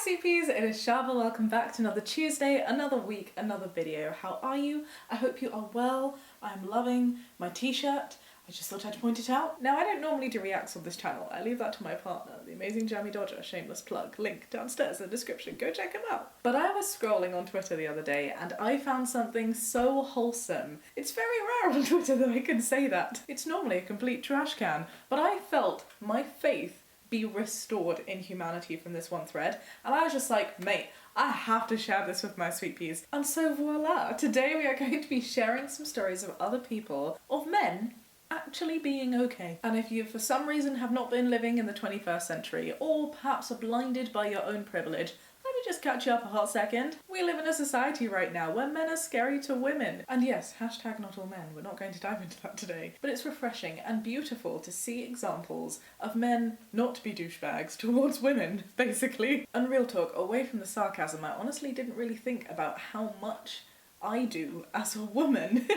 sweet peas, it is Shaaba. Welcome back to another Tuesday, another week, another video. How are you? I hope you are well. I'm loving my t-shirt. I just thought I'd point it out. Now, I don't normally do reacts on this channel. I leave that to my partner, the amazing Jamie Dodger, shameless plug, link downstairs in the description. Go check him out. But I was scrolling on Twitter the other day and I found something so wholesome. It's very rare on Twitter that I can say that. It's normally a complete trash can, but I felt my faith be restored in humanity from this one thread, and I was just like, mate, I have to share this with my sweet peas. And so voila, today we are going to be sharing some stories of other people, of men actually being okay. And if you for some reason have not been living in the 21st century, or perhaps are blinded by your own privilege, let me just catch you up a hot second. We live in a society right now where men are scary to women. And yes, hashtag not all men, we're not going to dive into that today. But it's refreshing and beautiful to see examples of men not be douchebags towards women, basically. And real talk, away from the sarcasm, I honestly didn't really think about how much I do as a woman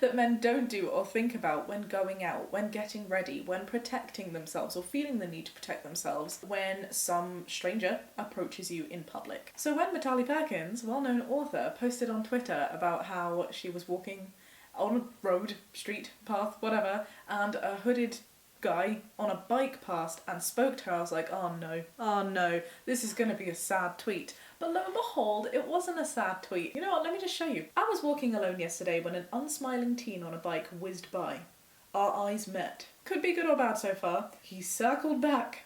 that men don't do or think about when going out, when getting ready, when protecting themselves or feeling the need to protect themselves when some stranger approaches you in public. So when Matali Perkins, well-known author, posted on Twitter about how she was walking on a road, street, path, whatever, and a hooded guy on a bike passed and spoke to her, I was like, oh no, this is gonna be a sad tweet. But lo and behold, it wasn't a sad tweet. You know what, let me just show you. I was walking alone yesterday when an unsmiling teen on a bike whizzed by. Our eyes met. Could be good or bad so far. He circled back.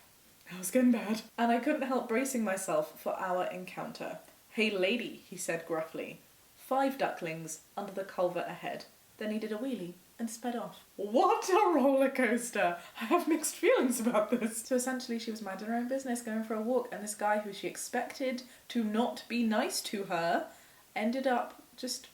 That was getting bad. And I couldn't help bracing myself for our encounter. Hey lady, he said gruffly. 5 ducklings under the culvert ahead. Then he did a wheelie and sped off. What a roller coaster! I have mixed feelings about this. So essentially she was minding her own business, going for a walk, and this guy who she expected to not be nice to her ended up just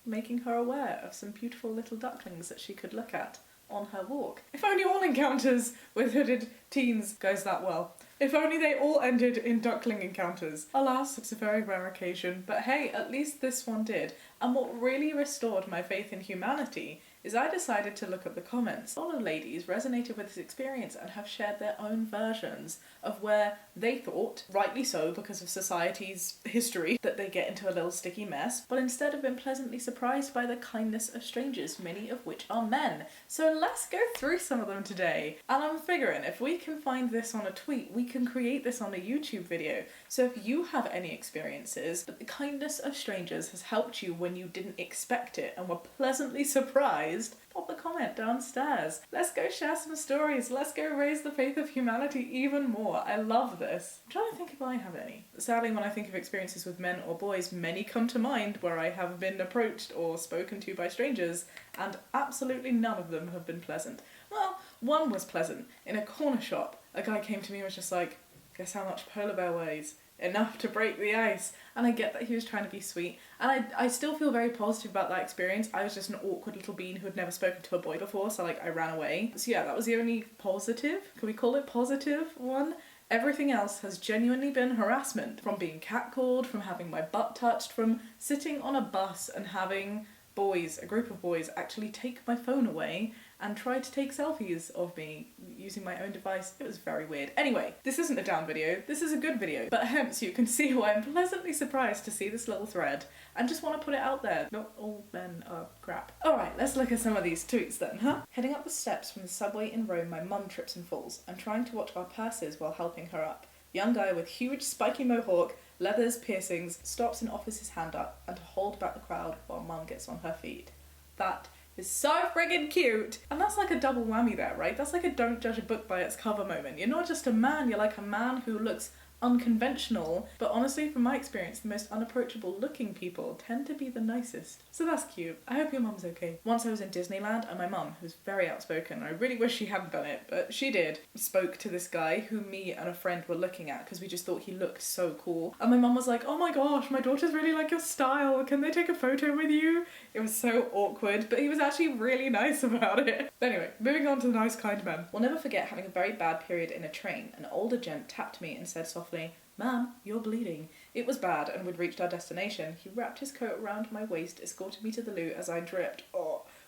making her aware of some beautiful little ducklings that she could look at on her walk. If only all encounters with hooded teens goes that well. If only they all ended in duckling encounters. Alas, it's a very rare occasion, but hey, at least this one did. And what really restored my faith in humanity is I decided to look at the comments. A lot of ladies resonated with this experience and have shared their own versions of where they thought, rightly so because of society's history, that they get into a little sticky mess, but instead have been pleasantly surprised by the kindness of strangers, many of which are men. So let's go through some of them today. And I'm figuring if we can find this on a tweet, we can create this on a YouTube video. So if you have any experiences that the kindness of strangers has helped you when you didn't expect it and were pleasantly surprised, pop a comment downstairs. Let's go share some stories. Let's go raise the faith of humanity even more. I love this. I'm trying to think if I have any. Sadly, when I think of experiences with men or boys, many come to mind where I have been approached or spoken to by strangers, and absolutely none of them have been pleasant. Well, one was pleasant. In a corner shop, a guy came to me and was just like, guess how much polar bear weighs? Enough to break the ice. And I get that he was trying to be sweet, and I still feel very positive about that experience. I was just an awkward little bean who had never spoken to a boy before, so like I ran away. So yeah, that was the only positive, can we call it positive one? Everything else has genuinely been harassment, from being catcalled, from having my butt touched, from sitting on a bus and having boys, a group of boys, actually take my phone away and try to take selfies of me using my own device. It was very weird. Anyway, this isn't a down video, this is a good video, but hence you can see why I'm pleasantly surprised to see this little thread and just want to put it out there. Not all men are crap. Alright, let's look at some of these tweets then, huh? Heading up the steps from the subway in Rome, my mum trips and falls. I'm trying to watch our purses while helping her up. Young guy with huge spiky mohawk, leathers, piercings, stops and offers his hand up and to hold back the crowd while mum gets on her feet. That is so friggin' cute! And that's like a double whammy there, right? That's like a don't judge a book by its cover moment. You're not just a man, you're like a man who looks unconventional, but honestly from my experience the most unapproachable looking people tend to be the nicest. So that's cute. I hope your mum's okay. Once I was in Disneyland and my mum, who's very outspoken, I really wish she hadn't done it, but she did, spoke to this guy who me and a friend were looking at because we just thought he looked so cool. And my mum was like, oh my gosh, my daughters really like your style, can they take a photo with you? It was so awkward, but he was actually really nice about it. Anyway, moving on to the nice kind men. We'll never forget having a very bad period in a train. An older gent tapped me and said softly, "Ma'am, you're bleeding." It was bad and we'd reached our destination. He wrapped his coat around my waist, escorted me to the loo as I dripped,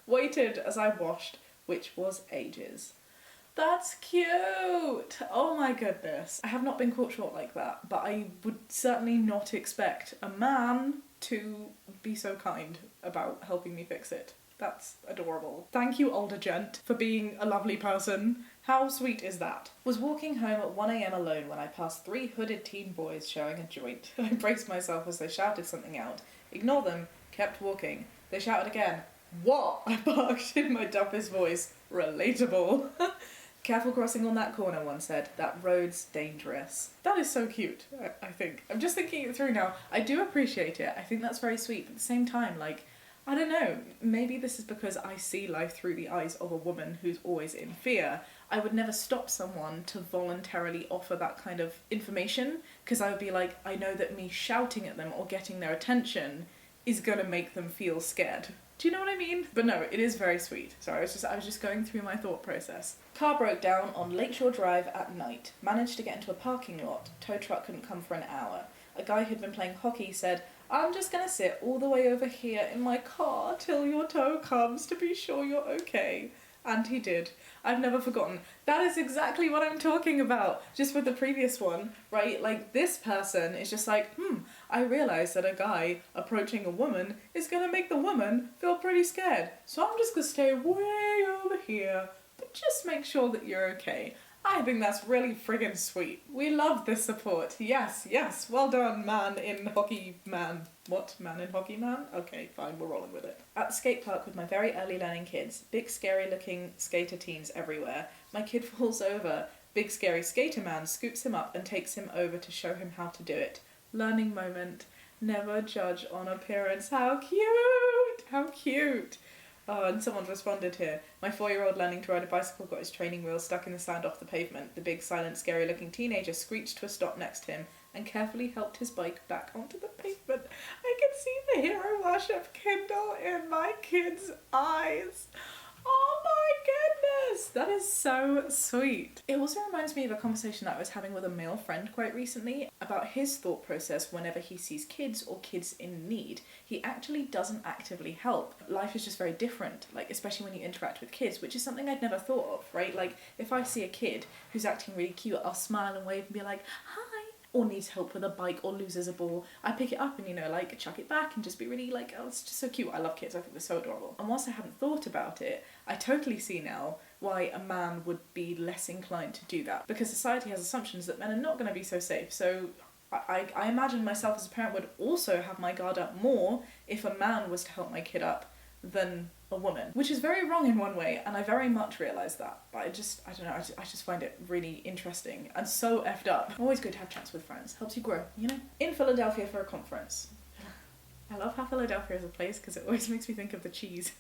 waited as I washed, which was ages. That's cute! Oh my goodness. I have not been caught short like that, but I would certainly not expect a man to be so kind about helping me fix it. That's adorable. Thank you, older gent, for being a lovely person. How sweet is that? Was walking home at 1 a.m. alone when I passed 3 hooded teen boys showing a joint. I braced myself as they shouted something out. Ignore them. Kept walking. They shouted again. What? I barked in my dumpest voice. Relatable. Careful crossing on that corner, one said. That road's dangerous. That is so cute, I think. I'm just thinking it through now. I do appreciate it. I think that's very sweet. But at the same time, like, I don't know, maybe this is because I see life through the eyes of a woman who's always in fear. I would never stop someone to voluntarily offer that kind of information, because I would be like, I know that me shouting at them or getting their attention is gonna make them feel scared. Do you know what I mean? But no, it is very sweet. Sorry, I was just going through my thought process. Car broke down on Lakeshore Drive at night. Managed to get into a parking lot. Tow truck couldn't come for an hour. A guy who'd been playing hockey said, I'm just gonna sit all the way over here in my car till your tow comes to be sure you're okay. And he did. I've never forgotten. That is exactly what I'm talking about. Just with the previous one, right? Like, this person is just like, I realise that a guy approaching a woman is gonna make the woman feel pretty scared. So I'm just gonna stay way over here, but just make sure that you're okay. I think that's really friggin' sweet. We love this support. Yes, yes. Well done, man in hockey man. What? Man in hockey man? Okay, fine, we're rolling with it. At the skate park with my very early learning kids, big scary looking skater teens everywhere. My kid falls over. Big scary skater man scoops him up and takes him over to show him how to do it. Learning moment. Never judge on appearance. How cute! How cute! Oh, and someone responded here. My 4-year-old learning to ride a bicycle got his training wheel stuck in the sand off the pavement. The big, silent, scary-looking teenager screeched to a stop next to him and carefully helped his bike back onto the pavement. I can see the hero worship kindle in my kid's eyes. Oh my goodness! That is so sweet. It also reminds me of a conversation that I was having with a male friend quite recently about his thought process whenever he sees kids or kids in need. He actually doesn't actively help. Life is just very different, like, especially when you interact with kids, which is something I'd never thought of, right? Like, if I see a kid who's acting really cute, I'll smile and wave and be like, hi, or needs help with a bike or loses a ball, I pick it up and, you know, like, chuck it back and just be really like, oh, it's just so cute. I love kids. I think they're so adorable. And whilst I hadn't thought about it, I totally see now why a man would be less inclined to do that, because society has assumptions that men are not going to be so safe. So I imagine myself as a parent would also have my guard up more if a man was to help my kid up than a woman, which is very wrong in one way, and I very much realise that, but I don't know, I just find it really interesting and so effed up. Always good to have chats with friends, helps you grow, you know? In Philadelphia for a conference. I love how Philadelphia is a place because it always makes me think of the cheese.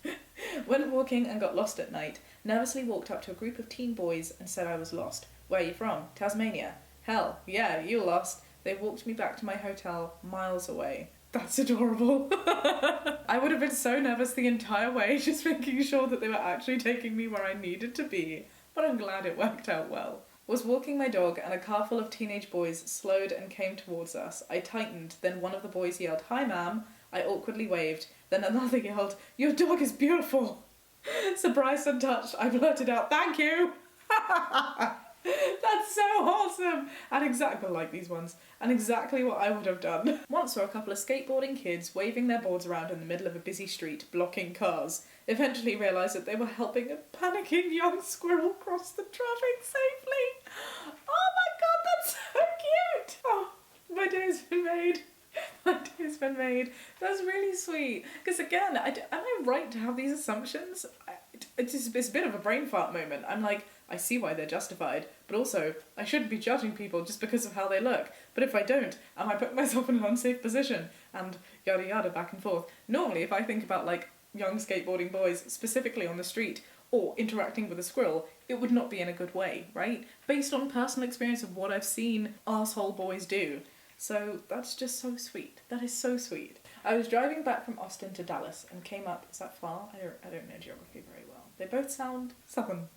Went walking and got lost at night. Nervously walked up to a group of teen boys and said I was lost. Where are you from? Tasmania. Hell, yeah, you lost. They walked me back to my hotel miles away. That's adorable. I would have been so nervous the entire way, just making sure that they were actually taking me where I needed to be. But I'm glad it worked out well. Was walking my dog and a car full of teenage boys slowed and came towards us. I tightened, then one of the boys yelled, "Hi, ma'am." I awkwardly waved, then another yelled, "Your dog is beautiful." Surprised and touched, I blurted out, "Thank you." That's so wholesome, and exactly like these ones, and exactly what I would have done. Once saw a couple of skateboarding kids waving their boards around in the middle of a busy street, blocking cars. Eventually realised that they were helping a panicking young squirrel cross the traffic safely. Oh my god, that's so cute! Oh, my day's been made. My day's been made. That's really sweet. Because again, am I right to have these assumptions? It's a bit of a brain fart moment. I'm like, I see why they're justified, but also, I shouldn't be judging people just because of how they look. But if I don't, am I putting myself in an unsafe position? And yada yada, back and forth. Normally, if I think about, like, young skateboarding boys, specifically on the street, or interacting with a squirrel, it would not be in a good way, right? Based on personal experience of what I've seen arsehole boys do. So that's just so sweet. That is so sweet. I was driving back from Austin to Dallas and came up, is that far? I don't know geography very well. They both sound southern.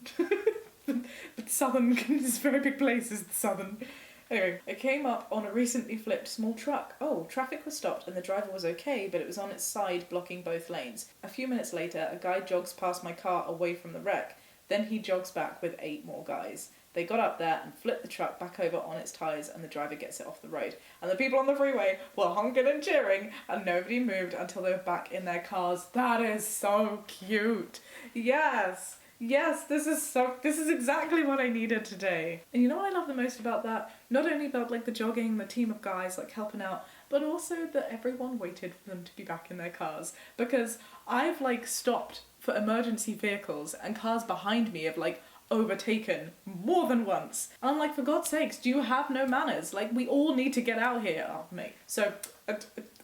But southern is a very big place, is southern. Anyway, I came up on a recently flipped small truck. Oh, traffic was stopped and the driver was okay, but it was on its side blocking both lanes. A few minutes later, a guy jogs past my car away from the wreck. Then he jogs back with 8 more guys. They got up there and flipped the truck back over on its tyres, and the driver gets it off the road. And the people on the freeway were honking and cheering, and nobody moved until they were back in their cars. That is so cute. Yes. Yes, this is exactly what I needed today. And you know what I love the most about that? Not only about like the jogging, the team of guys like helping out, but also that everyone waited for them to be back in their cars. Because I've like stopped for emergency vehicles and cars behind me have like overtaken more than once. And I'm like, for God's sakes, do you have no manners? Like, we all need to get out here. Oh, mate. So,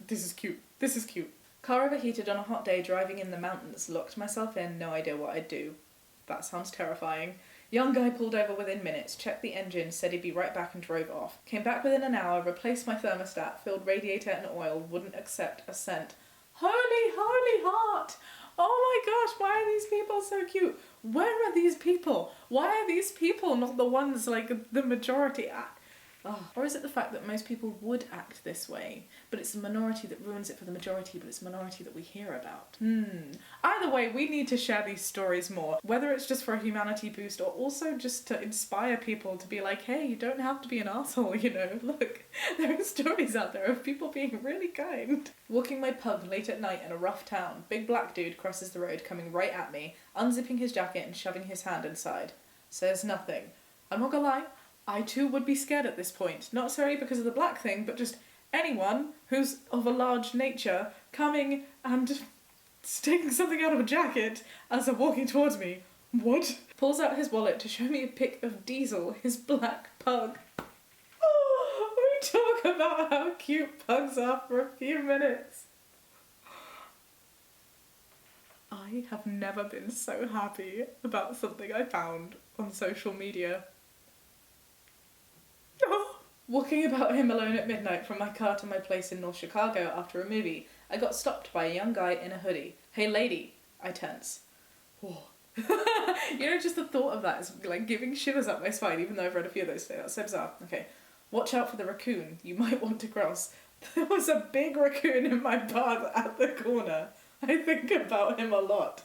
this is cute. This is cute. Car overheated on a hot day driving in the mountains. Locked myself in, no idea what I'd do. That sounds terrifying. Young guy pulled over within minutes, checked the engine, said he'd be right back and drove off. Came back within an hour, replaced my thermostat, filled radiator and oil, wouldn't accept a cent. Holy heart! Oh my gosh, why are these people so cute? Where are these people? Why are these people not the ones like the majority act? Oh. Or is it the fact that most people would act this way, but it's the minority that ruins it for the majority, but it's the minority that we hear about? Either way, we need to share these stories more, whether it's just for a humanity boost or also just to inspire people to be like, hey, you don't have to be an asshole, you know, look, there are stories out there of people being really kind. Walking my pug late at night in a rough town, big black dude crosses the road coming right at me, unzipping his jacket and shoving his hand inside. Says nothing. I'm not gonna lie, I too would be scared at this point, not necessarily because of the black thing, but just anyone who's of a large nature coming and sticking something out of a jacket as they're walking towards me. What? Pulls out his wallet to show me a pic of Diesel, his black pug. Oh, we talk about how cute pugs are for a few minutes. I have never been so happy about something I found on social media. Walking about him alone at midnight from my car to my place in North Chicago after a movie, I got stopped by a young guy in a hoodie. Hey lady, I tense. Whoa. You know, just the thought of that is like giving shivers up my spine, even though I've read a few of those today. That's so bizarre. Okay. Watch out for the raccoon. You might want to cross. There was a big raccoon in my path at the corner. I think about him a lot.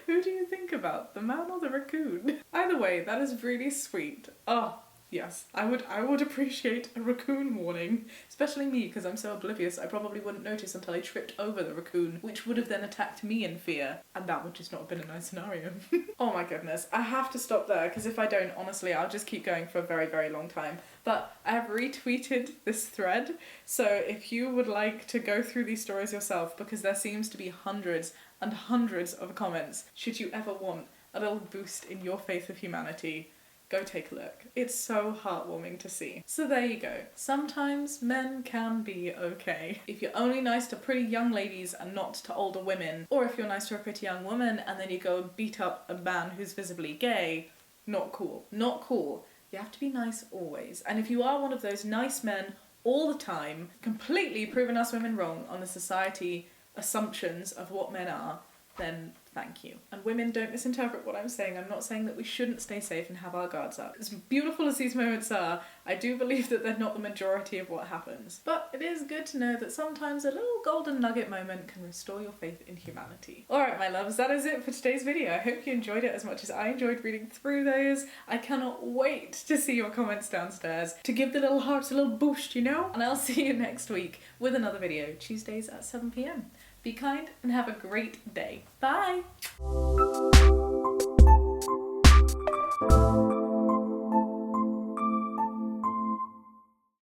Who do you think about? The man or the raccoon? Either way, that is really sweet. Oh. Yes, I would appreciate a raccoon warning, especially me because I'm so oblivious I probably wouldn't notice until I tripped over the raccoon, which would have then attacked me in fear, and that would just not have been a nice scenario. Oh my goodness, I have to stop there because if I don't, honestly, I'll just keep going for a very, very long time. But I have retweeted this thread, so if you would like to go through these stories yourself, because there seems to be hundreds and hundreds of comments, should you ever want a little boost in your faith of humanity, go take a look. It's so heartwarming to see. So there you go. Sometimes men can be okay. If you're only nice to pretty young ladies and not to older women, or if you're nice to a pretty young woman and then you go and beat up a man who's visibly gay, not cool. Not cool. You have to be nice always. And if you are one of those nice men all the time, completely proving us women wrong on the society assumptions of what men are, then thank you. And women, don't misinterpret what I'm saying. I'm not saying that we shouldn't stay safe and have our guards up. As beautiful as these moments are, I do believe that they're not the majority of what happens. But it is good to know that sometimes a little golden nugget moment can restore your faith in humanity. Alright my loves, that is it for today's video. I hope you enjoyed it as much as I enjoyed reading through those. I cannot wait to see your comments downstairs, to give the little hearts a little boost, you know? And I'll see you next week with another video, Tuesdays at 7 PM. Be kind and have a great day. Bye!